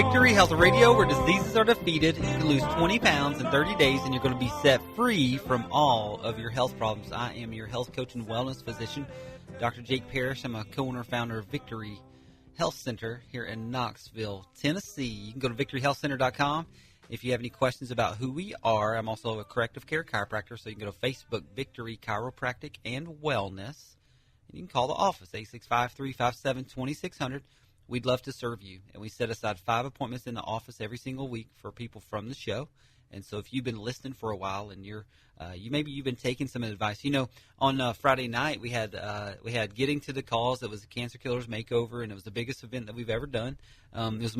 Victory Health Radio, where diseases are defeated. You can lose 20 pounds in 30 days, and you're going to be set free from all of your health problems. I am your health coach and wellness physician, Dr. Jake Parrish. I'm a co-owner and founder of Victory Health Center here in Knoxville, Tennessee. You can go to victoryhealthcenter.com if you have any questions about who we are. I'm also a corrective care chiropractor, so you can go to Facebook, Victory Chiropractic and Wellness. And you can call the office, 865-357-2600. We'd love to serve you, and we set aside 5 appointments in the office every single week for people from the show. And so if you've been listening for a while and you've been taking some advice, on Friday night we had Getting to the Cause. It was a Cancer Killers Makeover, and it was the biggest event that we've ever done. It was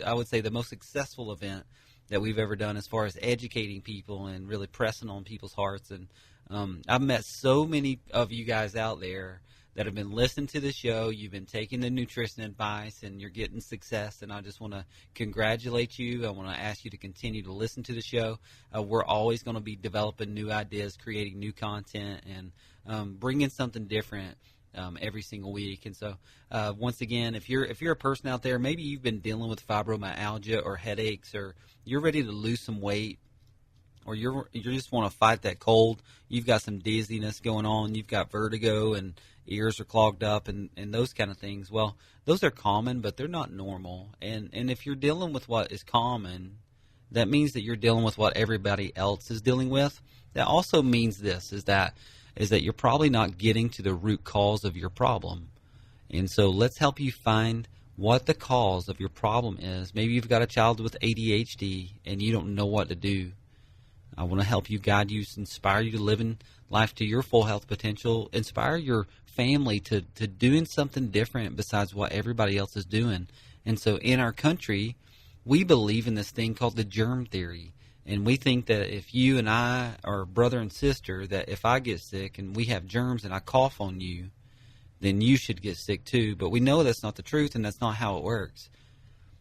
I would say the most successful event that we've ever done as far as educating people and really pressing on people's hearts. And I've met so many of you guys out there that have been listening to the show. You've been taking the nutrition advice, and you're getting success, and I just want to congratulate you. I want to ask you to continue to listen to the show. We're always going to be developing new ideas, creating new content, and bringing something different every single week. And so once again, if you're a person out there, maybe you've been dealing with fibromyalgia or headaches, or you're ready to lose some weight, or you just want to fight that cold, you've got some dizziness going on, you've got vertigo, and ears are clogged up, and those kind of things. Well, those are common, but they're not normal. And if you're dealing with what is common, that means that you're dealing with what everybody else is dealing with. That also means this, is that you're probably not getting to the root cause of your problem. And so let's help you find what the cause of your problem is. Maybe you've got a child with ADHD and you don't know what to do. I want to help you, guide you, inspire you to live in life to your full health potential, inspire your family to doing something different besides what everybody else is doing. And so in our country, we believe in this thing called the germ theory. And we think that if you and I are brother and sister, that if I get sick and we have germs and I cough on you, then you should get sick too. But we know that's not the truth, and that's not how it works.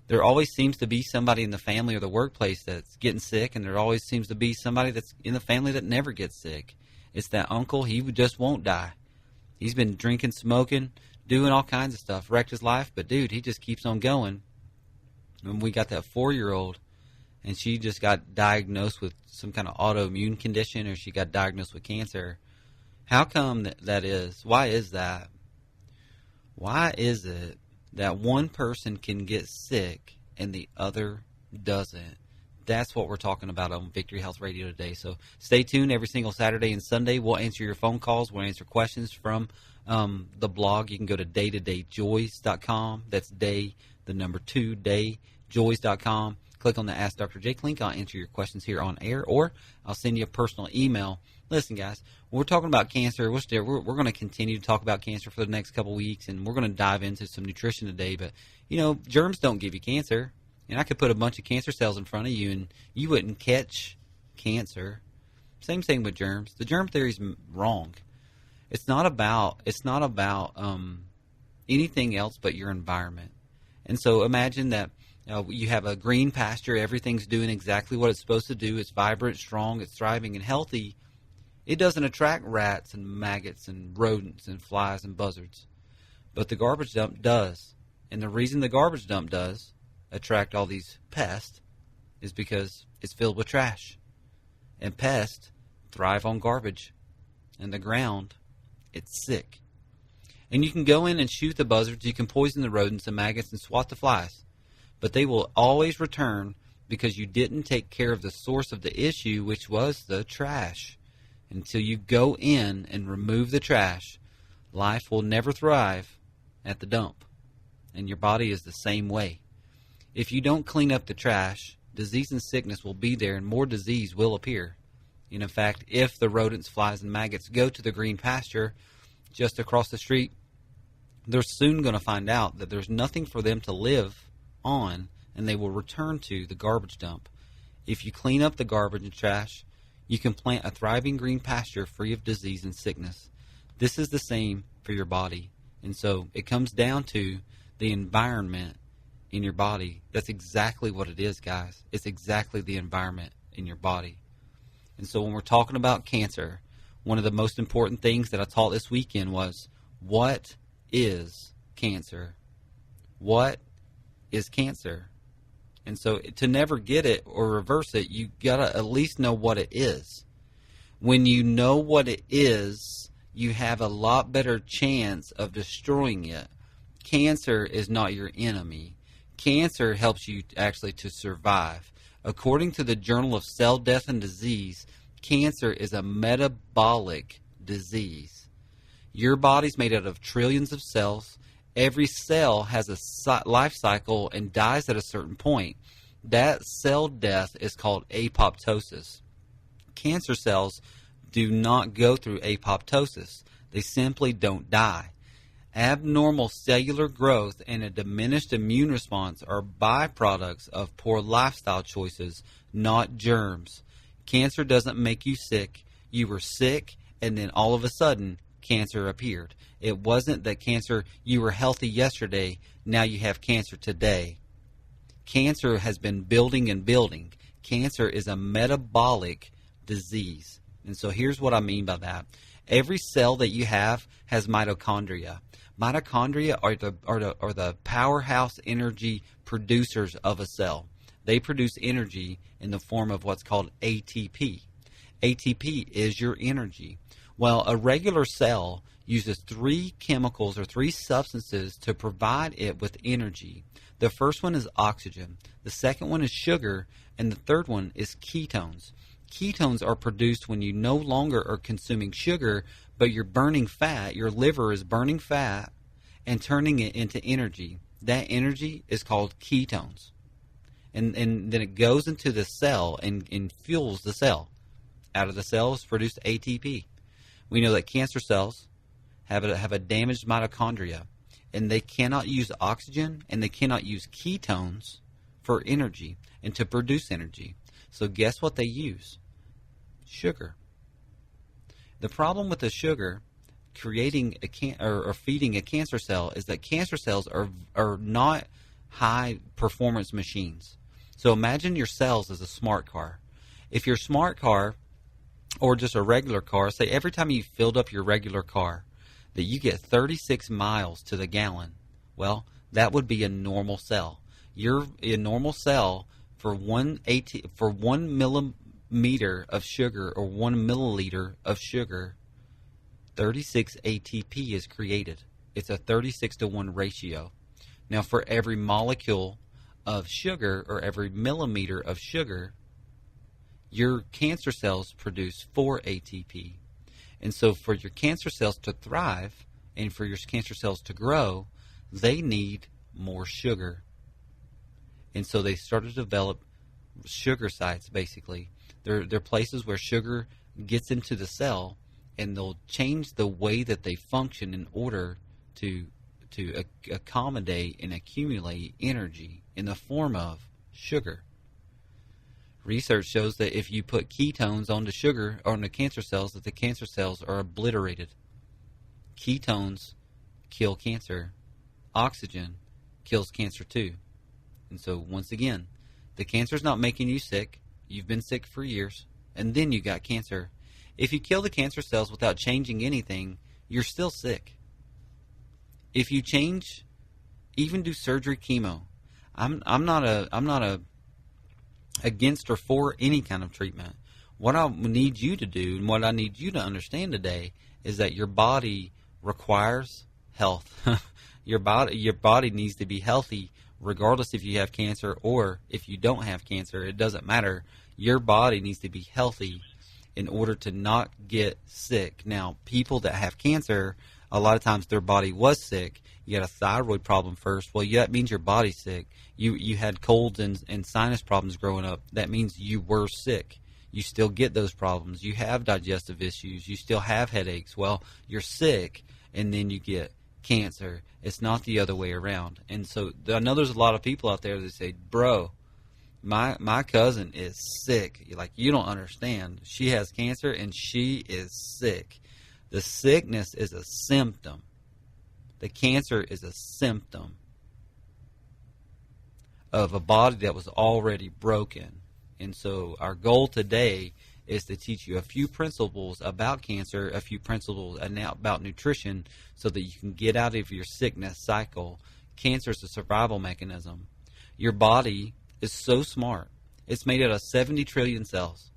There always seems to be somebody in the family or the workplace that's getting sick, and there always seems to be somebody that's in the family that never gets sick. It's that uncle, he just won't die. He's been drinking, smoking, doing all kinds of stuff, wrecked his life, but dude, he just keeps on going. And we got that 4-year-old, and she just got diagnosed with some kind of autoimmune condition, or she got diagnosed with cancer. How come that is? Why is that? Why is it that one person can get sick and the other doesn't? That's what we're talking about on Victory Health Radio today. So stay tuned every single Saturday and Sunday. We'll answer your phone calls. We'll answer questions from the blog. You can go to daytodayjoys.com. That's day, the number 2, dayjoys.com. Click on the Ask Dr. Jake link. I'll answer your questions here on air, or I'll send you a personal email. Listen, guys, when we're talking about cancer, we're going to continue to talk about cancer for the next couple weeks, and we're going to dive into some nutrition today. But, germs don't give you cancer. And I could put a bunch of cancer cells in front of you, and you wouldn't catch cancer. Same thing with germs. The germ theory is wrong. It's not about anything else but your environment. And so imagine that you have a green pasture. Everything's doing exactly what it's supposed to do. It's vibrant, strong, it's thriving, and healthy. It doesn't attract rats and maggots and rodents and flies and buzzards. But the garbage dump does. And the reason the garbage dump does attract all these pests is because it's filled with trash. And pests thrive on garbage. And the ground, it's sick. And you can go in and shoot the buzzards, you can poison the rodents and maggots and swat the flies. But they will always return because you didn't take care of the source of the issue, which was the trash. Until you go in and remove the trash, life will never thrive at the dump. And your body is the same way. If you don't clean up the trash, disease and sickness will be there, and more disease will appear. And in fact, if the rodents, flies, and maggots go to the green pasture just across the street, they're soon going to find out that there's nothing for them to live on, and they will return to the garbage dump. If you clean up the garbage and trash, you can plant a thriving green pasture free of disease and sickness. This is the same for your body. And so it comes down to the environment in your body. That's exactly what it is, guys. It's exactly the environment in your body. And so when we're talking about cancer, one of the most important things that I taught this weekend was, what is cancer? What is cancer? And so to never get it or reverse it, you got to at least know what it is. When you know what it is, you have a lot better chance of destroying it. Cancer is not your enemy. Cancer helps you actually to survive. According to the Journal of Cell Death and Disease, cancer is a metabolic disease. Your body's made out of trillions of cells. Every cell has a life cycle and dies at a certain point. That cell death is called apoptosis. Cancer cells do not go through apoptosis. They simply don't die. Abnormal cellular growth and a diminished immune response are byproducts of poor lifestyle choices, not germs. Cancer doesn't make you sick. You were sick, and then all of a sudden, cancer appeared. It wasn't that cancer, you were healthy yesterday, now you have cancer today. Cancer has been building and building. Cancer is a metabolic disease. And so here's what I mean by that. Every cell that you have has mitochondria. Mitochondria are the powerhouse energy producers of a cell. They produce energy in the form of what's called ATP. ATP is your energy. Well, a regular cell uses 3 chemicals or 3 substances to provide it with energy. The first one is oxygen, the second one is sugar, and the third one is ketones. Ketones are produced when you no longer are consuming sugar, but you're burning fat. Your liver is burning fat and turning it into energy. That energy is called ketones. And then it goes into the cell and fuels the cell. Out of the cell is produced ATP. We know that cancer cells have a damaged mitochondria, and they cannot use oxygen and they cannot use ketones for energy and to produce energy. So guess what they use? Sugar. The problem with the sugar creating or feeding a cancer cell is that cancer cells are not high performance machines. So imagine your cells as a smart car. If your smart car or just a regular car, say every time you filled up your regular car that you get 36 miles to the gallon, well, that would be a normal cell. A normal cell for 1 millimeter of sugar or 1 milliliter of sugar, 36 ATP is created. It's a 36-to-1 ratio. Now, for every molecule of sugar or every millimeter of sugar, your cancer cells produce 4 ATP. And so for your cancer cells to thrive and for your cancer cells to grow, they need more sugar. And so they start to develop sugar sites, basically. They're places where sugar gets into the cell, and they'll change the way that they function in order to accommodate and accumulate energy in the form of sugar. Research shows that if you put ketones onto sugar or onto cancer cells, that the cancer cells are obliterated. Ketones kill cancer. Oxygen kills cancer too. And so once again, the cancer's not making you sick. You've been sick for years, and then you got cancer. If you kill the cancer cells without changing anything, you're still sick. If you change, even do surgery, chemo. I'm not against or for any kind of treatment. What I need you to do and what I need you to understand today is that your body requires health. Your body needs to be healthy regardless if you have cancer or if you don't have cancer. It doesn't matter. Your body needs to be healthy in order to not get sick. Now, people that have cancer, a lot of times their body was sick. You had a thyroid problem first. Well, that means your body's sick. You had colds and sinus problems growing up. That means you were sick. You still get those problems. You have digestive issues. You still have headaches. Well, you're sick, and then you get cancer. It's not the other way around. And so I know there's a lot of people out there that say, bro, my cousin is sick. You're like, you don't understand. She has cancer, and she is sick. The sickness is a symptom. The cancer is a symptom of a body that was already broken. And so our goal today is to teach you a few principles about cancer, a few principles about nutrition, so that you can get out of your sickness cycle. Cancer is a survival mechanism. Your body is so smart. It's made out of 70 trillion cells.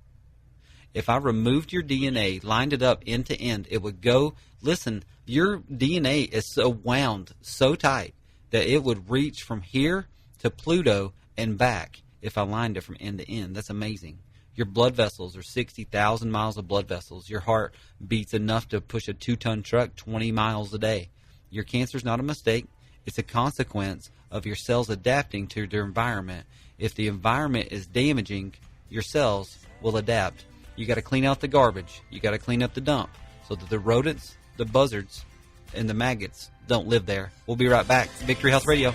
If I removed your DNA, lined it up end to end, it would go, listen, your DNA is so wound, so tight, that it would reach from here to Pluto and back if I lined it from end to end. That's amazing. Your blood vessels are 60,000 miles of blood vessels. Your heart beats enough to push a 2-ton truck 20 miles a day. Your cancer is not a mistake. It's a consequence of your cells adapting to their environment. If the environment is damaging, your cells will adapt. You got to clean out the garbage. You got to clean up the dump so that the rodents, the buzzards, and the maggots don't live there. We'll be right back. Victory Health Radio.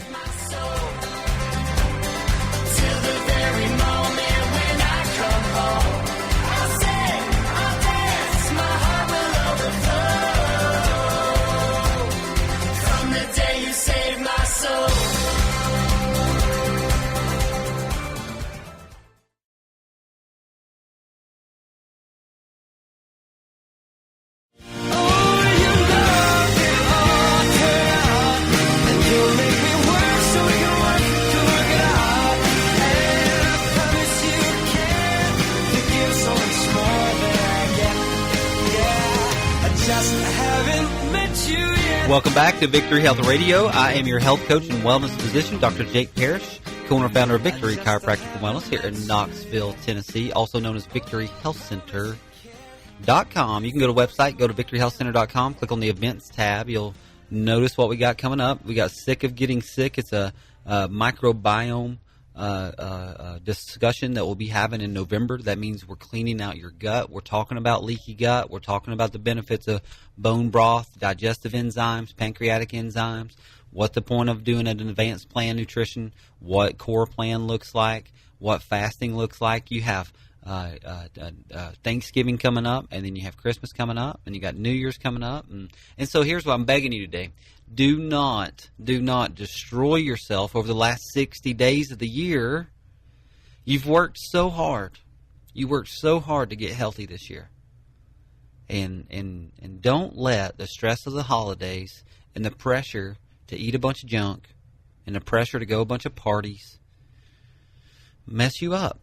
Welcome back to Victory Health Radio. I am your health coach and wellness physician, Dr. Jake Parrish, co-owner and founder of Victory Chiropractic and Wellness here in Knoxville, Tennessee, also known as VictoryHealthCenter.com. You can go to the website, go to VictoryHealthCenter.com, click on the events tab. You'll notice what we got coming up. We got Sick of Getting Sick. It's a microbiome discussion that we'll be having in November. That means we're cleaning out your gut. We're talking about leaky gut. We're talking about the benefits of bone broth, digestive enzymes, pancreatic enzymes, what the point of doing an advanced plan nutrition, what core plan looks like, what fasting looks like. You have Thanksgiving coming up, and then you have Christmas coming up, and you got New Year's coming up. And so here's what I'm begging you today. Do not destroy yourself over the last 60 days of the year. You've worked so hard. You worked so hard to get healthy this year. And don't let the stress of the holidays and the pressure to eat a bunch of junk and the pressure to go a bunch of parties mess you up.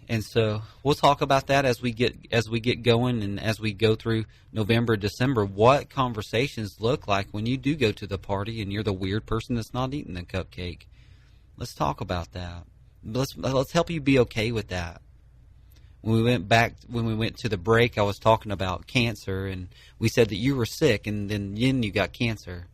And so we'll talk about that as we get going and as we go through November, December, what conversations look like when you do go to the party and you're the weird person that's not eating the cupcake. Let's talk about that. Let's help you be okay with that. When we went to the break, I was talking about cancer, and we said that you were sick, and then you got cancer.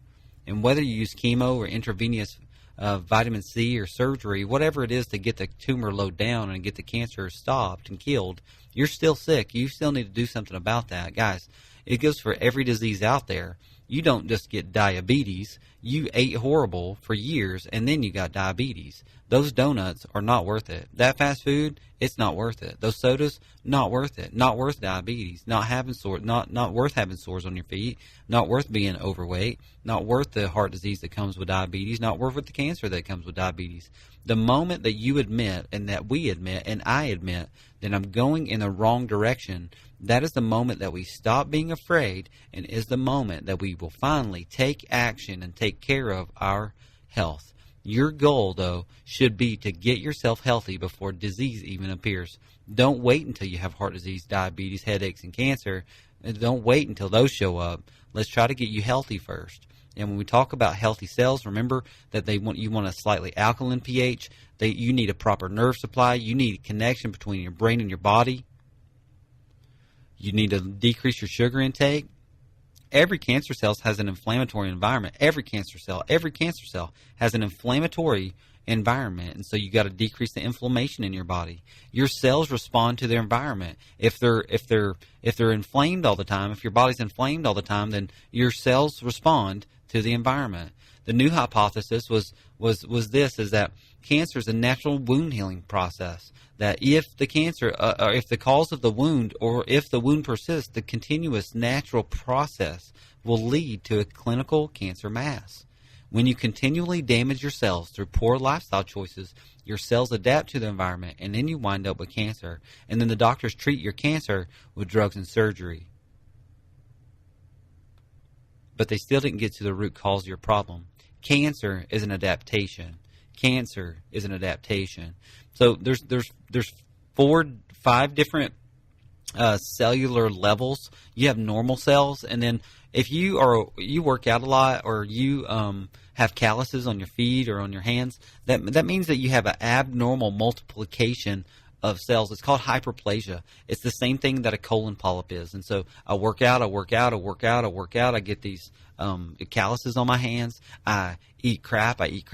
And whether you use chemo or intravenous vitamin C or surgery, whatever it is to get the tumor load down and get the cancer stopped and killed, you're still sick. You still need to do something about that. Guys, it goes for every disease out there. You don't just get diabetes. You ate horrible for years, and then you got diabetes. Those donuts are not worth it. That fast food, it's not worth it. Those sodas, not worth it. Not worth diabetes. Not worth having sores on your feet. Not worth being overweight. Not worth the heart disease that comes with diabetes. Not worth the cancer that comes with diabetes. The moment that you admit, and that we admit, and I admit, that I'm going in the wrong direction, that is the moment that we stop being afraid, and is the moment that we will finally take action and take care of our health. Your goal, though, should be to get yourself healthy before disease even appears. Don't wait until you have heart disease, diabetes, headaches, and cancer. Don't wait until those show up. Let's try to get you healthy first. And when we talk about healthy cells, remember that you want a slightly alkaline pH. You need a proper nerve supply. You need a connection between your brain and your body. You need to decrease your sugar intake. Every cancer cell has an inflammatory environment. Every cancer cell has an inflammatory environment, and so you got to decrease the inflammation in your body. Your cells respond to their environment. If they're inflamed all the time, if your body's inflamed all the time, then your cells respond to the environment. The new hypothesis was that cancer is a natural wound healing process. That if the cancer, if the cause of the wound, or if the wound persists, the continuous natural process will lead to a clinical cancer mass. When you continually damage your cells through poor lifestyle choices, your cells adapt to the environment, and then you wind up with cancer. And then the doctors treat your cancer with drugs and surgery. But they still didn't get to the root cause of your problem. Cancer is an adaptation. Cancer is an adaptation. So there's 5 different cellular levels. You have normal cells, and then if you work out a lot, or you have calluses on your feet or on your hands, that means that you have an abnormal multiplication of cells. It's called hyperplasia. It's the same thing that a colon polyp is. And so I work out, I get these calluses on my hands. I eat crap, I get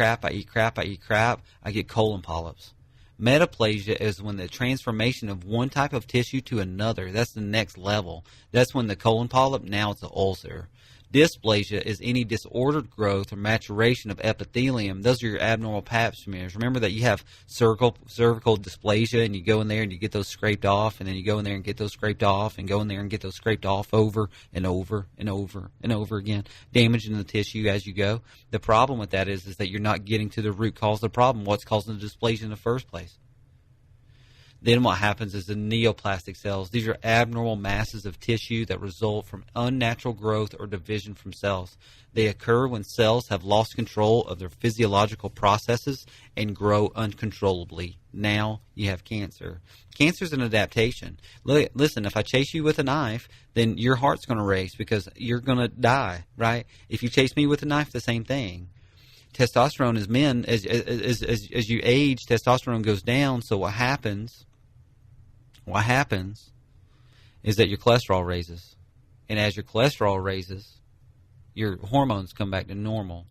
colon polyps. Metaplasia is when the transformation of one type of tissue to another. That's the next level. That's when the colon polyp, now it's an ulcer. Dysplasia is any disordered growth or maturation of epithelium. Those are your abnormal pap smears. Remember that you have cervical dysplasia, and you go in there and you get those scraped off, and then you go in there and get those scraped off, and go in there and get those scraped off over and over and over and over again, damaging the tissue as you go. The problem with that is that you're not getting to the root cause of the problem, what's causing the dysplasia in the first place. Then what happens is the neoplastic cells. These are abnormal masses of tissue that result from unnatural growth or division from cells. They occur when cells have lost control of their physiological processes and grow uncontrollably. Now you have cancer. Cancer is an adaptation. Listen, if I chase you with a knife, then your heart's going to race because you're going to die, right? If you chase me with a knife, the same thing. Testosterone as men, as you age, testosterone goes down. So what happens is that your cholesterol raises. And as your cholesterol raises, your hormones come back to normal.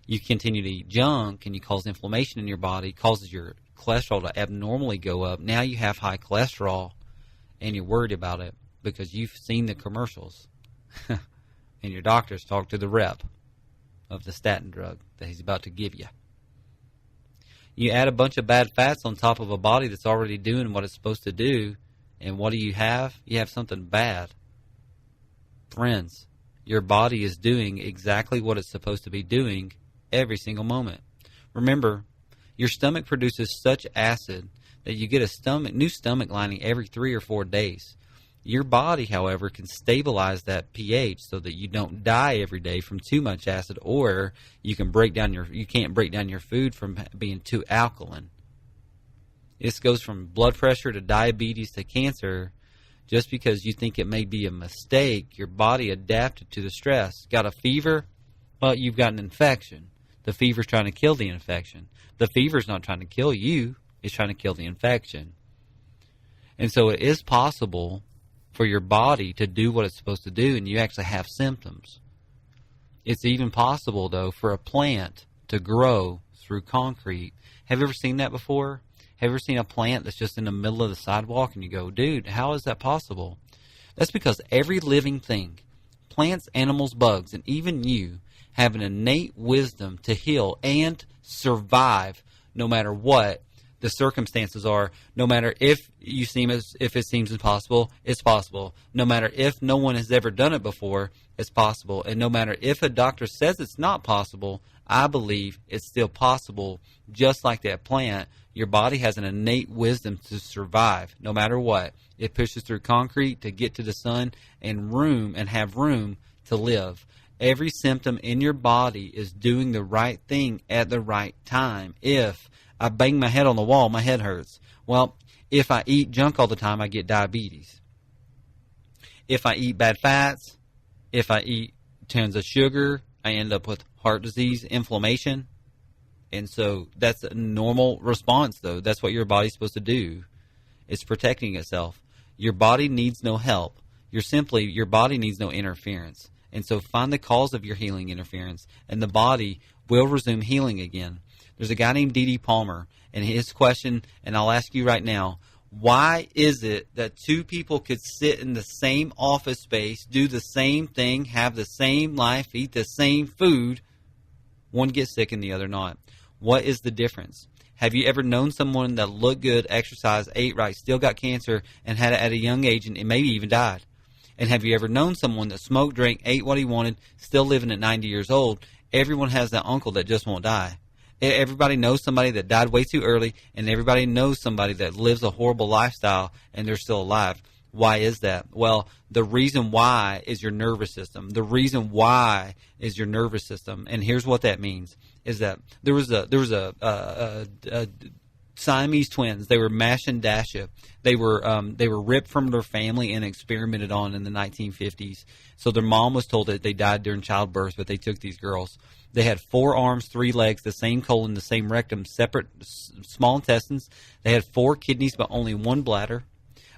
You continue to eat junk, and you cause inflammation in your body, causes your cholesterol to abnormally go up. Now you have high cholesterol, and you're worried about it because you've seen the commercials. And your doctor's talked to the rep of the statin drug that he's about to give you. You add a bunch of bad fats on top of a body that's already doing what it's supposed to do, and what do you have? You have something bad. Friends, your body is doing exactly what it's supposed to be doing every single moment. Remember, your stomach produces such acid that you get a new stomach lining every 3 or 4 days. Your body, however, can stabilize that pH so that you don't die every day from too much acid, or you can't break down your food from being too alkaline. This goes from blood pressure to diabetes to cancer. Just because you think it may be a mistake, your body adapted to the stress. Got a fever? Well, you've got an infection. The fever's trying to kill the infection. The fever's not trying to kill you. It's trying to kill the infection. And so it is possible for your body to do what it's supposed to do, and you actually have symptoms. It's even possible, though, for a plant to grow through concrete. Have you ever seen that before? Have you ever seen a plant that's just in the middle of the sidewalk, and you go, dude, how is that possible? That's because every living thing, plants, animals, bugs, and even you, have an innate wisdom to heal and survive no matter what the circumstances are. No matter if it seems impossible, it's possible. No matter if no one has ever done it before, it's possible. And no matter if a doctor says it's not possible, I believe it's still possible. Just like that plant, your body has an innate wisdom to survive no matter what. It pushes through concrete to get to the sun and have room to live. Every symptom in your body is doing the right thing at the right time. If I bang my head on the wall, my head hurts. Well, if I eat junk all the time, I get diabetes. If I eat bad fats, if I eat tons of sugar, I end up with heart disease, inflammation. And so that's a normal response, though. That's what your body's supposed to do. It's protecting itself. Your body needs no help. Your body needs no interference. And so find the cause of your healing interference, and the body will resume healing again. There's a guy named D.D. Palmer, and his question, and I'll ask you right now, why is it that two people could sit in the same office space, do the same thing, have the same life, eat the same food, one gets sick and the other not? What is the difference? Have you ever known someone that looked good, exercised, ate right, still got cancer, and had it at a young age and maybe even died? And have you ever known someone that smoked, drank, ate what he wanted, still living at 90 years old? Everyone has that uncle that just won't die. Everybody knows somebody that died way too early, and everybody knows somebody that lives a horrible lifestyle and they're still alive. Why is that? Well, the reason why is your nervous system. The reason why is your nervous system. And here's what that means, is that there was a Siamese twins. They were Mash and Dasha. They were ripped from their family and experimented on in the 1950s. So their mom was told that they died during childbirth, but they took these girls. They had 4 arms, 3 legs, the same colon, the same rectum, separate small intestines. They had 4 kidneys, but only 1 bladder,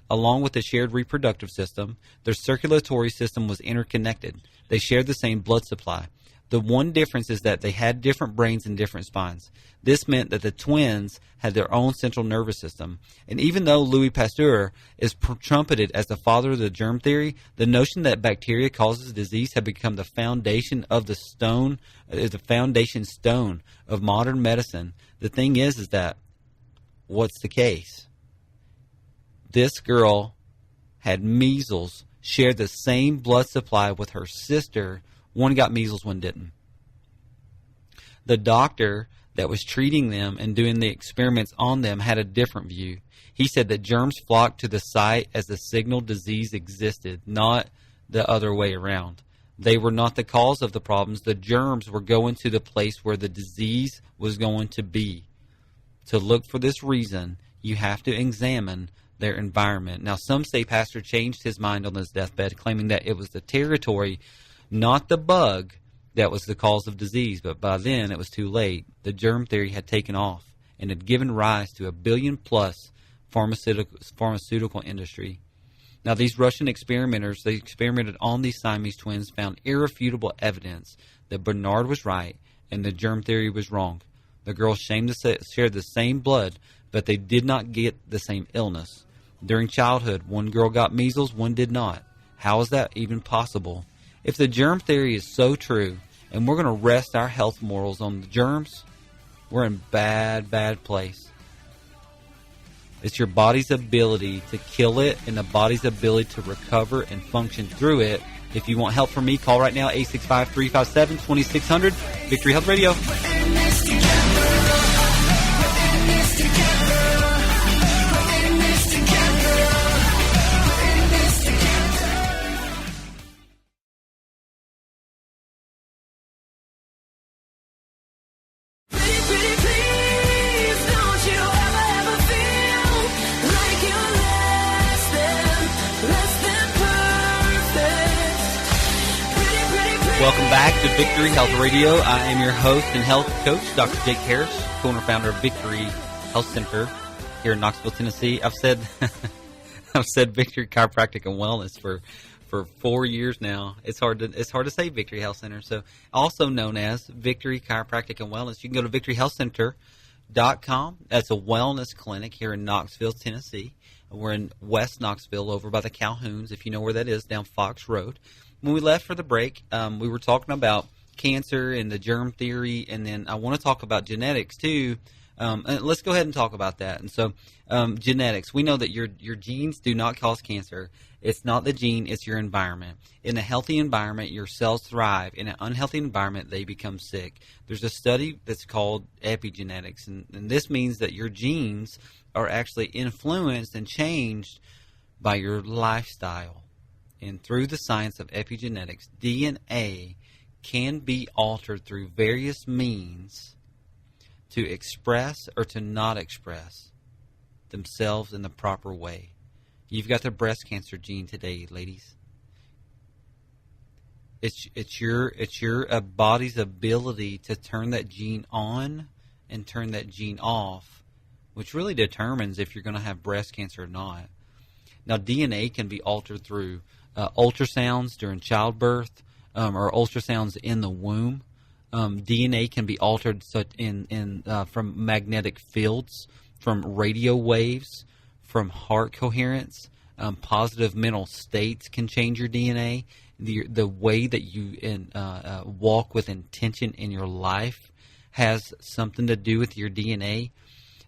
along with a shared reproductive system. Their circulatory system was interconnected. They shared the same blood supply. The one difference is that they had different brains and different spines. This meant that the twins had their own central nervous system. And even though Louis Pasteur is trumpeted as the father of the germ theory, the notion that bacteria causes disease had become the foundation of the foundation stone of modern medicine. The thing is that what's the case? This girl had measles, shared the same blood supply with her sister. One got measles, one didn't. The doctor that was treating them and doing the experiments on them had a different view. He said that germs flocked to the site as the signal disease existed, not the other way around. They were not the cause of the problems. The germs were going to the place where the disease was going to be. To look for this reason, you have to examine their environment. Now, some say Pastor changed his mind on his deathbed, claiming that it was the territory, not the bug, that was the cause of disease. But by then, it was too late. The germ theory had taken off and had given rise to a billion-plus pharmaceutical industry. Now, these Russian experimenters, they experimented on these Siamese twins, found irrefutable evidence that Bernard was right and the germ theory was wrong. The girls shared the same blood, but they did not get the same illness. During childhood, one girl got measles, one did not. How is that even possible? If the germ theory is so true, and we're going to rest our health morals on the germs, we're in bad place. It's your body's ability to kill it and the body's ability to recover and function through it. If you want help from me, call right now, 865-357-2600, Victory Health Radio. Welcome back to Victory Health Radio. I am your host and health coach, Dr. Jake Harris, co-founder of Victory Health Center here in Knoxville, Tennessee. I've said Victory Chiropractic and Wellness for 4 years now. It's hard to say Victory Health Center. So also known as Victory Chiropractic and Wellness. You can go to victoryhealthcenter.com. That's a wellness clinic here in Knoxville, Tennessee. We're in West Knoxville over by the Calhouns, if you know where that is, down Fox Road. When we left for the break, we were talking about cancer and the germ theory, and then I want to talk about genetics too. And let's go ahead and talk about that. And so genetics, we know that your genes do not cause cancer. It's not the gene, it's your environment. In a healthy environment, your cells thrive. In an unhealthy environment, they become sick. There's a study that's called epigenetics, and this means that your genes are actually influenced and changed by your lifestyle. And through the science of epigenetics, DNA can be altered through various means to express or to not express themselves in the proper way. You've got the breast cancer gene today, ladies. It's your body's ability to turn that gene on and turn that gene off, which really determines if you're going to have breast cancer or not. Now, DNA can be altered through ultrasounds during childbirth or ultrasounds in the womb. DNA can be altered from magnetic fields, from radio waves, from heart coherence. Positive mental states can change your DNA. The way that you walk with intention in your life has something to do with your DNA.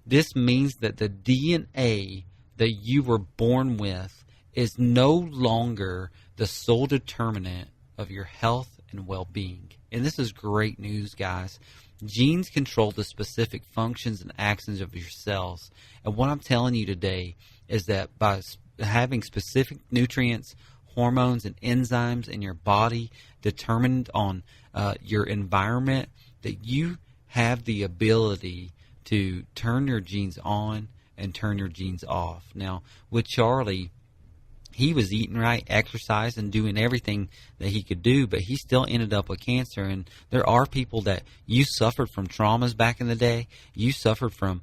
This means that the DNA that you were born with is no longer the sole determinant of your health and well-being. And this is great news, guys. Genes control the specific functions and actions of your cells. And what I'm telling you today is that by having specific nutrients, hormones, and enzymes in your body determined on your environment, that you have the ability to turn your genes on and turn your genes off. Now, with Charlie, he was eating right, exercising, doing everything that he could do, but he still ended up with cancer. And there are people that you suffered from traumas back in the day. You suffered from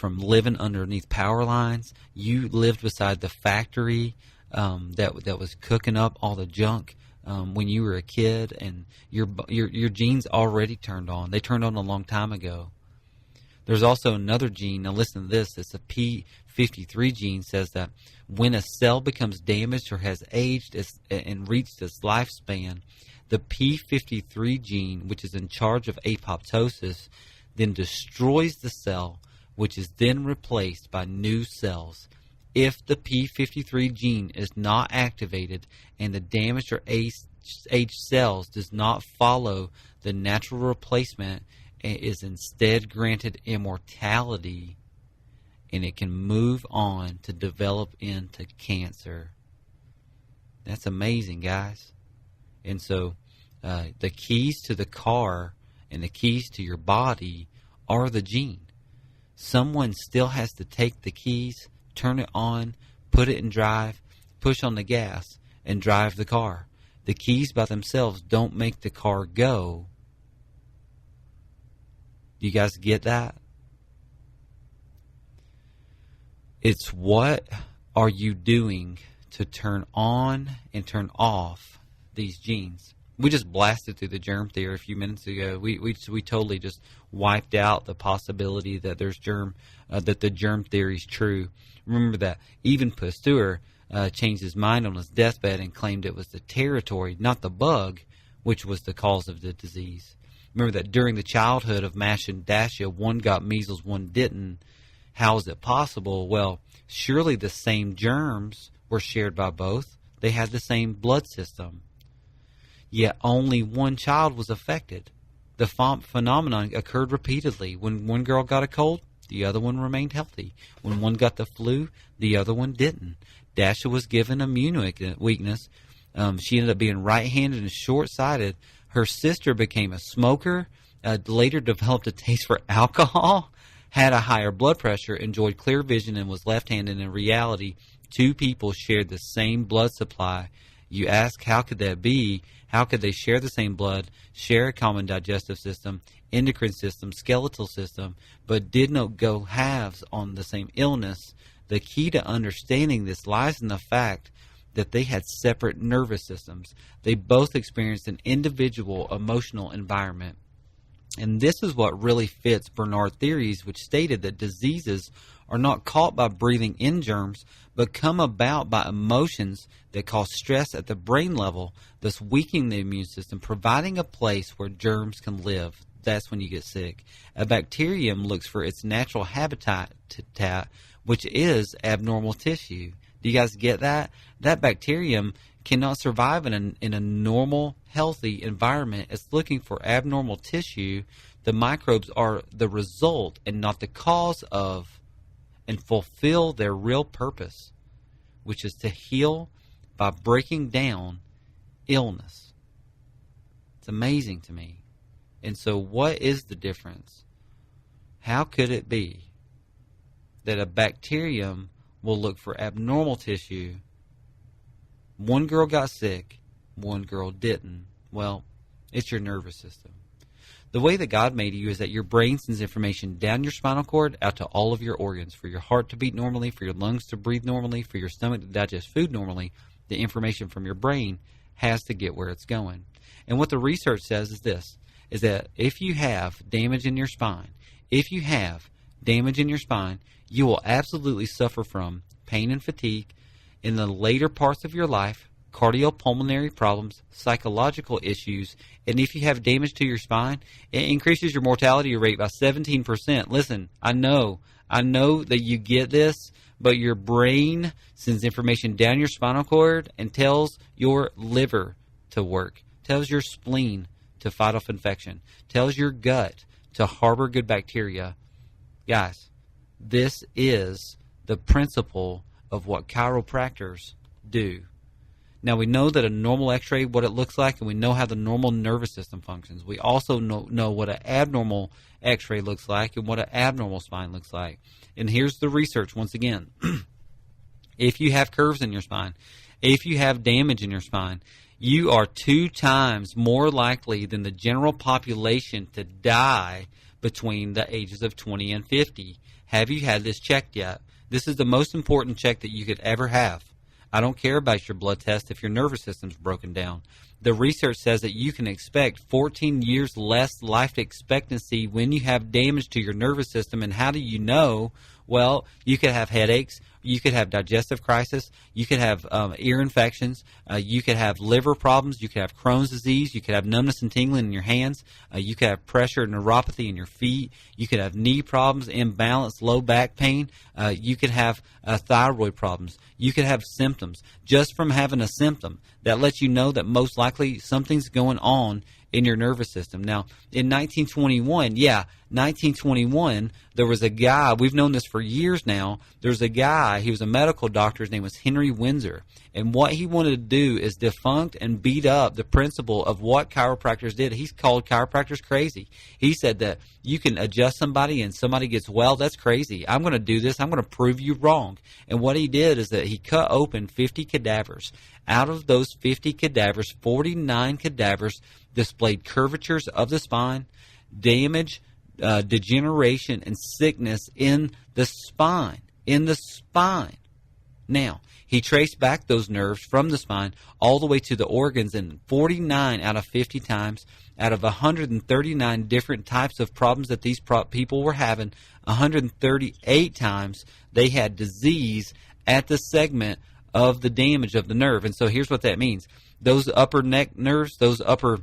living underneath power lines. You lived beside the factory that was cooking up all the junk when you were a kid, and your genes already turned on. They turned on a long time ago. There's also another gene. Now listen to this. It's a P53 gene. Says that when a cell becomes damaged or has aged and reached its lifespan, the P53 gene, which is in charge of apoptosis, then destroys the cell, which is then replaced by new cells. If the P53 gene is not activated and the damaged or aged cells does not follow the natural replacement, it is instead granted immortality, and it can move on to develop into cancer. That's amazing, guys. And so the keys to the car and the keys to your body are the gene. Someone still has to take the keys, turn it on, put it in drive, push on the gas, and drive the car. The keys by themselves don't make the car go. Do you guys get that? It's what are you doing to turn on and turn off these genes? We just blasted through the germ theory a few minutes ago. We totally just wiped out the possibility that there's that the germ theory is true. Remember that even Pasteur changed his mind on his deathbed and claimed it was the territory, not the bug, which was the cause of the disease. Remember that during the childhood of Mash and Dasha, one got measles, one didn't. How is it possible? Well, surely the same germs were shared by both. They had the same blood system. Yet only one child was affected. The phenomenon occurred repeatedly. When one girl got a cold, the other one remained healthy. When one got the flu, the other one didn't. Dasha was given immune weakness. She ended up being right-handed and short-sighted. Her sister became a smoker, later developed a taste for alcohol, had a higher blood pressure, enjoyed clear vision, and was left-handed. In reality, two people shared the same blood supply. You ask, how could that be? How could they share the same blood, share a common digestive system, endocrine system, skeletal system, but did not go halves on the same illness? The key to understanding this lies in the fact that they had separate nervous systems. They both experienced an individual emotional environment. And this is what really fits Bernard theories, which stated that diseases are not caught by breathing in germs, but come about by emotions that cause stress at the brain level, thus weakening the immune system, providing a place where germs can live. That's when you get sick. A bacterium looks for its natural habitat, which is abnormal tissue. Do you guys get that? That bacterium cannot survive in a normal, healthy environment. It's looking for abnormal tissue. The microbes are the result and not the cause of, and fulfill their real purpose, which is to heal by breaking down illness. It's amazing to me. And so what is the difference? How could it be that a bacterium will look for abnormal tissue? One girl got sick, one girl didn't. Well, it's your nervous system. The way that God made you is that your brain sends information down your spinal cord out to all of your organs. For your heart to beat normally, for your lungs to breathe normally, for your stomach to digest food normally, the information from your brain has to get where it's going. And what the research says is this, is that if you have damage in your spine, you will absolutely suffer from pain and fatigue in the later parts of your life, cardiopulmonary problems, psychological issues, and if you have damage to your spine, it increases your mortality rate by 17%. Listen, I know that you get this, but your brain sends information down your spinal cord and tells your liver to work, tells your spleen to fight off infection, tells your gut to harbor good bacteria. Guys, this is the principle of what chiropractors do. Now, we know that a normal x-ray, what it looks like, and we know how the normal nervous system functions. We also know what an abnormal x-ray looks like and what an abnormal spine looks like. And here's the research once again. If you have curves in your spine, if you have damage in your spine, you are 2 times more likely than the general population to die between the ages of 20 and 50. Have you had this checked yet? This is the most important check that you could ever have. I don't care about your blood test if your nervous system's broken down. The research says that you can expect 14 years less life expectancy when you have damage to your nervous system. And how do you know? Well, you could have headaches, you could have digestive crisis, you could have ear infections, you could have liver problems, you could have Crohn's disease, you could have numbness and tingling in your hands, you could have pressure and neuropathy in your feet, you could have knee problems, imbalance, low back pain, you could have thyroid problems, you could have symptoms. Just from having a symptom, that lets you know that most likely something's going on in your nervous system. Now, in 1921, there was a guy, we've known this for years now, there's a guy, he was a medical doctor, his name was Henry Windsor, and what he wanted to do is defunct and beat up the principle of what chiropractors did. He's called chiropractors crazy. He said that you can adjust somebody and somebody gets well, that's crazy. I'm going to do this, I'm going to prove you wrong. And what he did is that he cut open 50 cadavers. Out of those 50 cadavers, 49 cadavers displayed curvatures of the spine, damage, degeneration, and sickness in the spine. Now, he traced back those nerves from the spine all the way to the organs, and 49 out of 50 times, out of 139 different types of problems that these people were having, 138 times they had disease at the segment of the damage of the nerve. And so here's what that means. Those upper neck nerves, those upper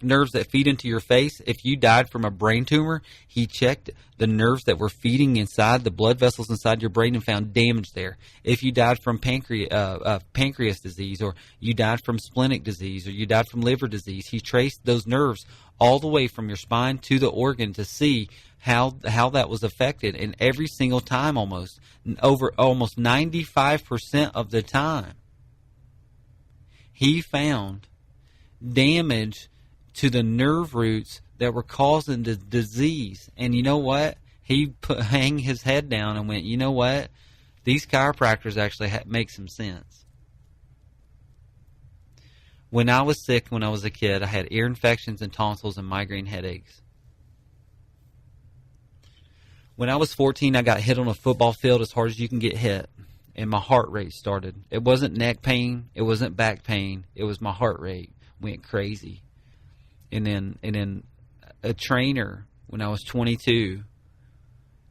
nerves that feed into your face, if you died from a brain tumor, he checked the nerves that were feeding inside the blood vessels inside your brain and found damage there. If you died from pancreas disease, or you died from splenic disease, or you died from liver disease, he traced those nerves all the way from your spine to the organ to see how that was affected. And every single time, almost 95% of the time, he found damage to the nerve roots that were causing the disease. And you know what? He hang his head down and went, you know what? These chiropractors actually make some sense. When I was sick, when I was a kid, I had ear infections and tonsils and migraine headaches. When I was 14, I got hit on a football field as hard as you can get hit, and my heart rate started. It wasn't neck pain. It wasn't back pain. It was my heart rate went crazy. And then a trainer, when I was 22,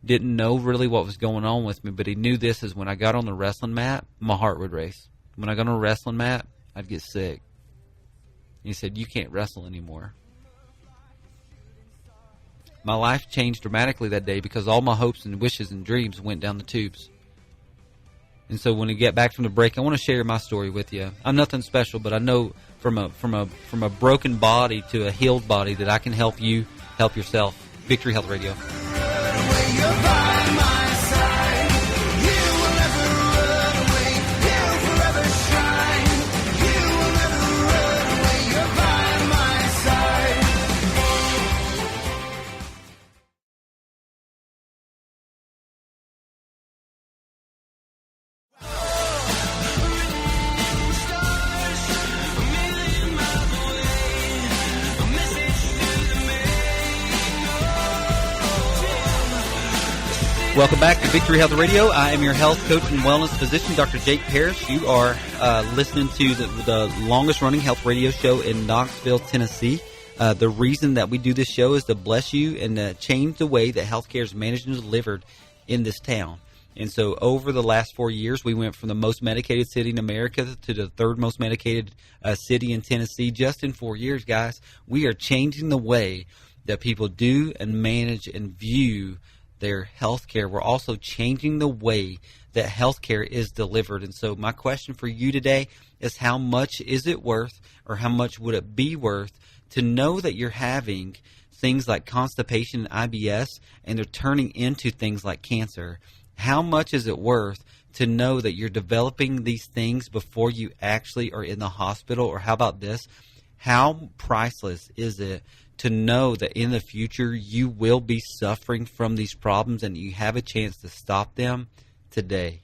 didn't know really what was going on with me, but he knew this is when I got on the wrestling mat, my heart would race. When I got on a wrestling mat, I'd get sick. He said, you can't wrestle anymore. My life changed dramatically that day because all my hopes and wishes and dreams went down the tubes. And so when we get back from the break, I want to share my story with you. I'm nothing special, but I know from a broken body to a healed body that I can help you help yourself. Victory Health Radio. Welcome back to Victory Health Radio. I am your health coach and wellness physician, Dr. Jake Parrish. You are listening to the longest-running health radio show in Knoxville, Tennessee. The reason that we do this show is to bless you and to change the way that healthcare is managed and delivered in this town. And so over the last 4 years, we went from the most medicated city in America to the third most medicated city in Tennessee. Just in 4 years, guys, we are changing the way that people do and manage and view their health care. We're also changing the way that health care is delivered. And so my question for you today is, how much is it worth, or how much would it be worth to know that you're having things like constipation and IBS and they're turning into things like cancer? How much is it worth to know that you're developing these things before you actually are in the hospital. Or how about this? How priceless is it to know that in the future you will be suffering from these problems and you have a chance to stop them today?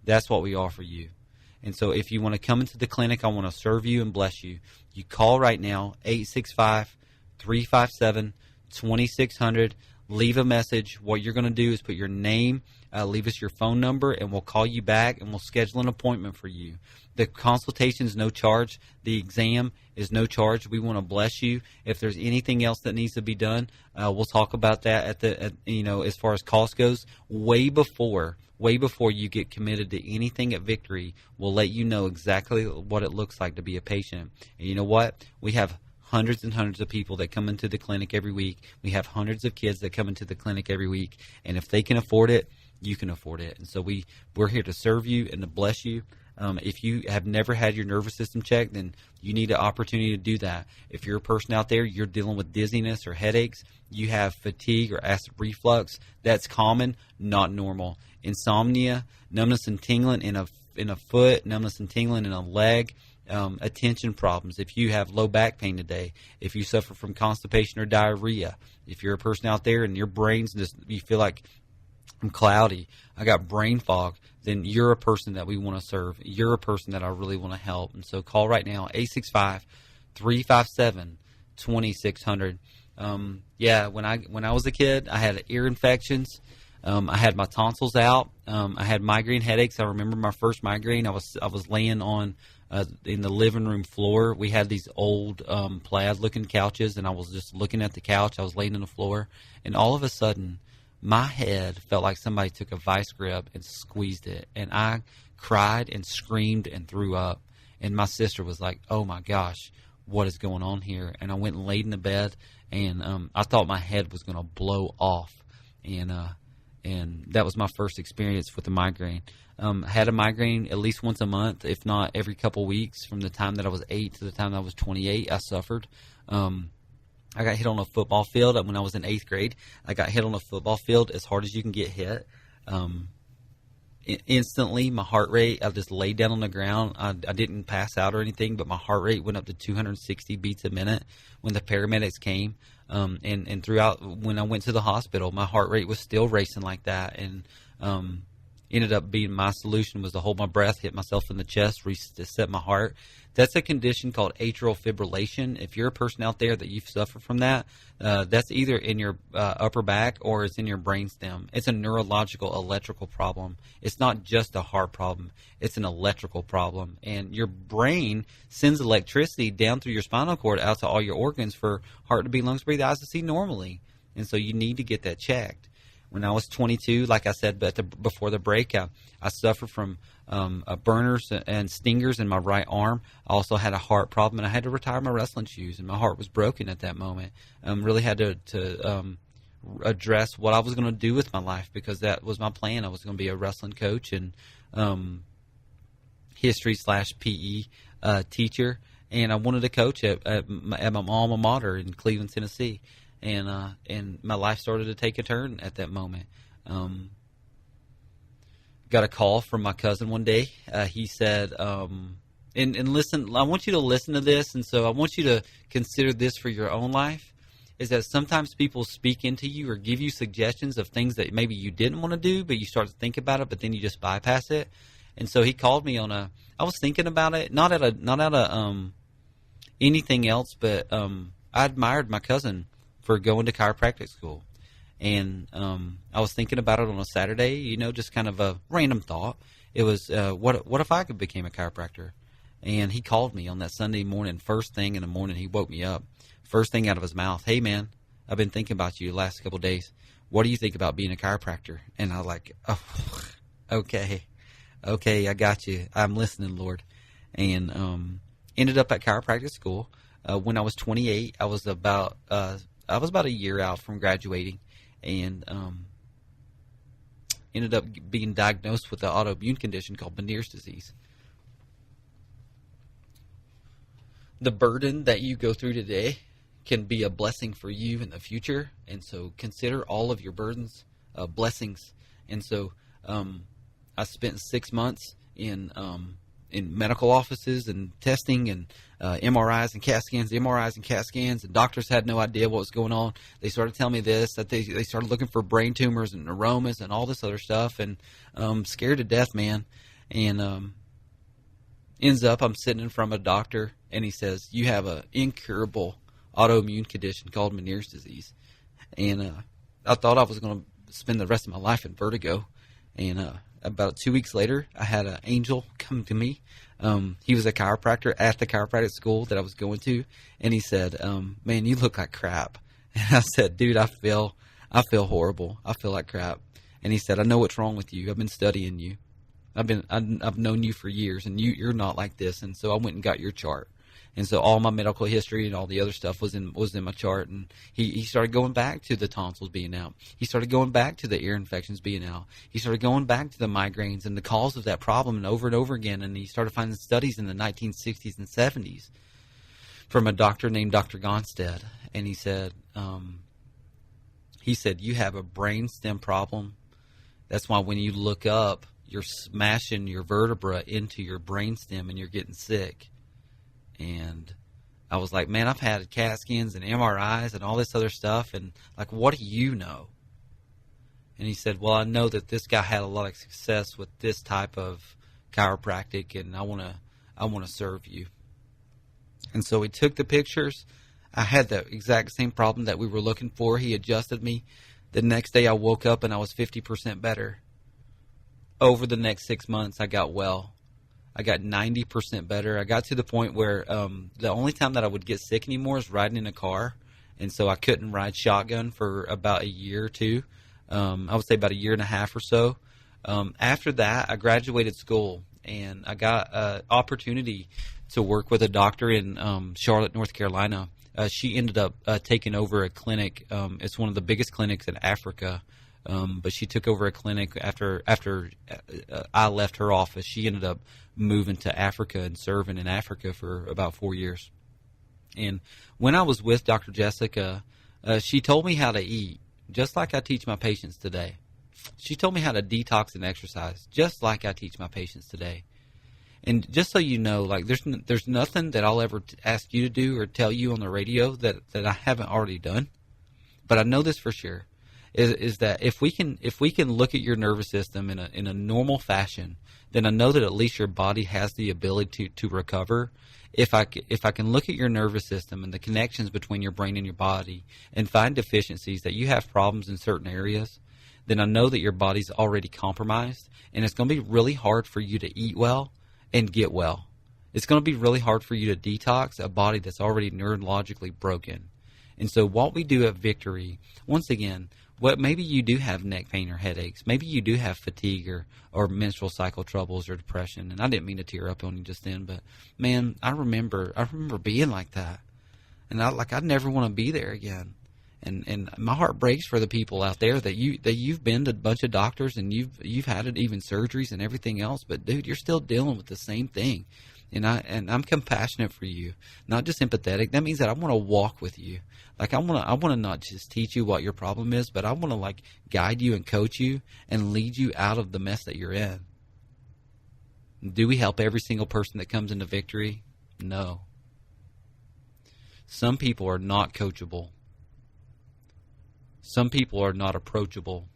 That's what we offer you. And so if you want to come into the clinic, I want to serve you and bless you. You call right now, 865-357-2600. Leave a message. What you're going to do is put your name, leave us your phone number, and we'll call you back and we'll schedule an appointment for you. The consultation is no charge. The exam is no charge. We want to bless you. If there's anything else that needs to be done, we'll talk about that as far as cost goes. Way before you get committed to anything at Victory, we'll let you know exactly what it looks like to be a patient. And you know what? We have hundreds and hundreds of people that come into the clinic every week. We have hundreds of kids that come into the clinic every week. And if they can afford it, you can afford it. And so we're here to serve you and to bless you. If you have never had your nervous system checked, then you need an opportunity to do that. If you're a person out there, you're dealing with dizziness or headaches, you have fatigue or acid reflux, that's common, not normal. Insomnia, numbness and tingling in a foot, numbness and tingling in a leg, attention problems. If you have low back pain today, if you suffer from constipation or diarrhea, if you're a person out there and your brain's you feel like I'm cloudy, I got brain fog, then you're a person that we want to serve. You're a person that I really want to help. And so call right now, 865-357-2600. When I was a kid, I had ear infections. I had my tonsils out. I had migraine headaches. I remember my first migraine. I was laying on in the living room floor. We had these old plaid-looking couches, and I was just looking at the couch. I was laying on the floor, and all of a sudden, my head felt like somebody took a vice grip and squeezed it, and I cried and screamed and threw up. And my sister was like, "Oh my gosh, what is going on here?" And I went and laid in the bed, and I thought my head was going to blow off, and that was my first experience with the migraine. I had a migraine at least once a month, if not every couple weeks, from the time that I was 8 to the time that I was 28. I suffered. I got hit on a football field when I was in 8th grade. I got hit on a football field as hard as you can get hit. Instantly, my heart rate, I just laid down on the ground. I didn't pass out or anything, but my heart rate went up to 260 beats a minute when the paramedics came. And throughout, when I went to the hospital, my heart rate was still racing like that. And ended up being my solution was to hold my breath, hit myself in the chest, reset my heart. That's a condition called atrial fibrillation. If you're a person out there that you've suffered from that, that's either in your upper back or it's in your brainstem. It's a neurological electrical problem. It's not just a heart problem. It's an electrical problem. And your brain sends electricity down through your spinal cord out to all your organs for heart to beat, lungs to breathe, eyes to see normally. And so you need to get that checked. When I was 22, like I said before the break, I suffered from burners and stingers in my right arm. I also had a heart problem, and I had to retire my wrestling shoes, and my heart was broken at that moment. Really had to address what I was going to do with my life, because that was my plan. I was going to be a wrestling coach and history/PE teacher, and I wanted to coach at my alma mater in Cleveland, Tennessee. And my life started to take a turn at that moment. Got a call from my cousin one day. He said, and listen, I want you to listen to this, and so I want you to consider this for your own life, is that sometimes people speak into you or give you suggestions of things that maybe you didn't want to do, but you start to think about it, but then you just bypass it. And so he called me I was thinking about it, not out of anything else, but I admired my cousin for going to chiropractic school. And I was thinking about it on a Saturday, just kind of a random thought. It was, what if I could become a chiropractor? And he called me on that Sunday morning. First thing in the morning, he woke me up. First thing out of his mouth, "Hey, man, I've been thinking about you the last couple of days. What do you think about being a chiropractor?" And I was like, "Oh, okay, I got you. I'm listening, Lord." And ended up at chiropractic school. When I was 28, I was about a year out from graduating, and ended up being diagnosed with an autoimmune condition called Meniere's disease. The burden that you go through today can be a blessing for you in the future, and so consider all of your burdens blessings. And so I spent 6 months in medical offices and testing and MRIs and CAT scans, and doctors had no idea what was going on. They started telling me that they started looking for brain tumors and neuromas and all this other stuff, and scared to death, man. And ends up I'm sitting in front of a doctor, and he says, you have an incurable autoimmune condition called Meniere's disease. And I thought I was going to spend the rest of my life in vertigo. And about 2 weeks later, I had an angel come to me. He was a chiropractor at the chiropractic school that I was going to, and he said, man, you look like crap. And I said, dude, I feel horrible. I feel like crap. And he said, I know what's wrong with you. I've been studying you. I've known you for years, and you're not like this. And so I went and got your chart. And so all my medical history and all the other stuff was in my chart. And he started going back to the tonsils being out. He started going back to the ear infections being out. He started going back to the migraines and the cause of that problem, and over again. And he started finding studies in the 1960s and 70s from a doctor named Dr. Gonstead. And he said, you have a brain stem problem. That's why when you look up, you're smashing your vertebra into your brain stem and you're getting sick. And I was like, man, I've had CAT scans and MRIs and all this other stuff, and like, what do you know? And he said, well, I know that this guy had a lot of success with this type of chiropractic, and I want to serve you. And so he took the pictures. I had the exact same problem that we were looking for. He adjusted me. The next day I woke up and I was 50% better. Over the next 6 months, I got well. I got 90% better. I got to the point where the only time that I would get sick anymore is riding in a car. And so I couldn't ride shotgun for about a year or two. I would say about a year and a half or so. After that, I graduated school, and I got an opportunity to work with a doctor in Charlotte, North Carolina. She ended up taking over a clinic. It's one of the biggest clinics in Africa. But she took over a clinic after I left her office. She ended up moving to Africa and serving in Africa for about 4 years. And when I was with Dr. Jessica, she told me how to eat, just like I teach my patients today. She told me how to detox and exercise, just like I teach my patients today. And just so you know, like there's nothing that I'll ever ask you to do or tell you on the radio that I haven't already done. But I know this for sure. Is that if we can look at your nervous system in a normal fashion, then I know that at least your body has the ability to recover. If I can look at your nervous system and the connections between your brain and your body and find deficiencies, that you have problems in certain areas, then I know that your body's already compromised, and it's going to be really hard for you to eat well and get well. It's going to be really hard for you to detox a body that's already neurologically broken. And so what we do at Victory, once again, maybe you do have neck pain or headaches. Maybe you do have fatigue or menstrual cycle troubles or depression. And I didn't mean to tear up on you just then, but man, I remember being like that. And I'd never want to be there again. And my heart breaks for the people out there that you've been to a bunch of doctors and you've had it, even surgeries and everything else, but dude, you're still dealing with the same thing. And I'm compassionate for you, not just empathetic. That means that I want to walk with you. Like I want to not just teach you what your problem is, but I want to like guide you and coach you and lead you out of the mess that you're in. Do we help every single person that comes into Victory? No. Some people are not coachable. Some people are not approachable.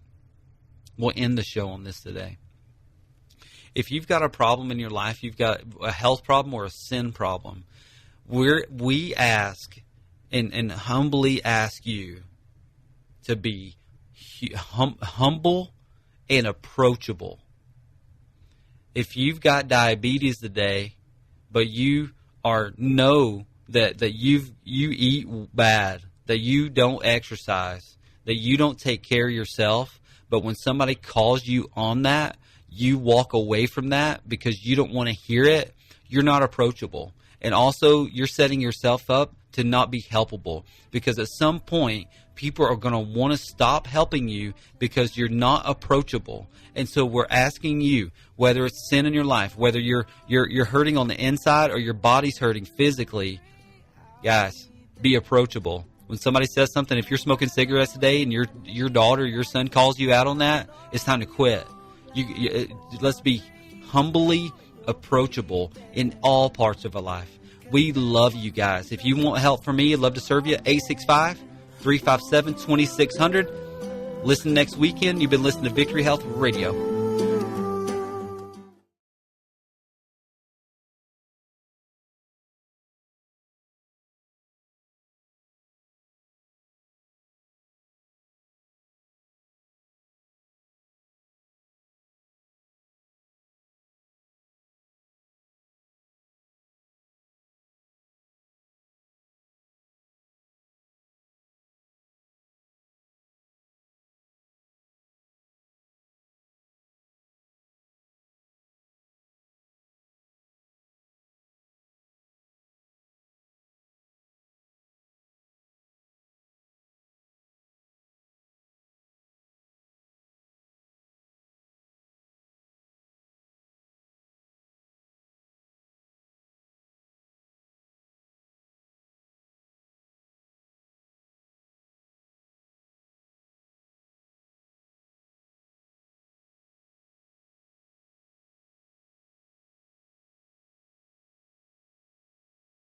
We'll end the show on this today. If you've got a problem in your life, you've got a health problem or a sin problem, we ask and humbly ask you to be humble and approachable. If you've got diabetes today, but you know that you eat bad, that you don't exercise, that you don't take care of yourself, but when somebody calls you on that, you walk away from that because you don't want to hear it, you're not approachable. And also, you're setting yourself up to not be helpable, because at some point, people are going to want to stop helping you because you're not approachable. And so we're asking you, whether it's sin in your life, whether you're hurting on the inside or your body's hurting physically, guys, be approachable. When somebody says something, if you're smoking cigarettes today and your daughter or your son calls you out on that, it's time to quit. Let's be humbly approachable in all parts of our life. We love you guys. If you want help from me, I'd love to serve you. 865-357-2600. Listen next weekend. You've been listening to Victory Health Radio.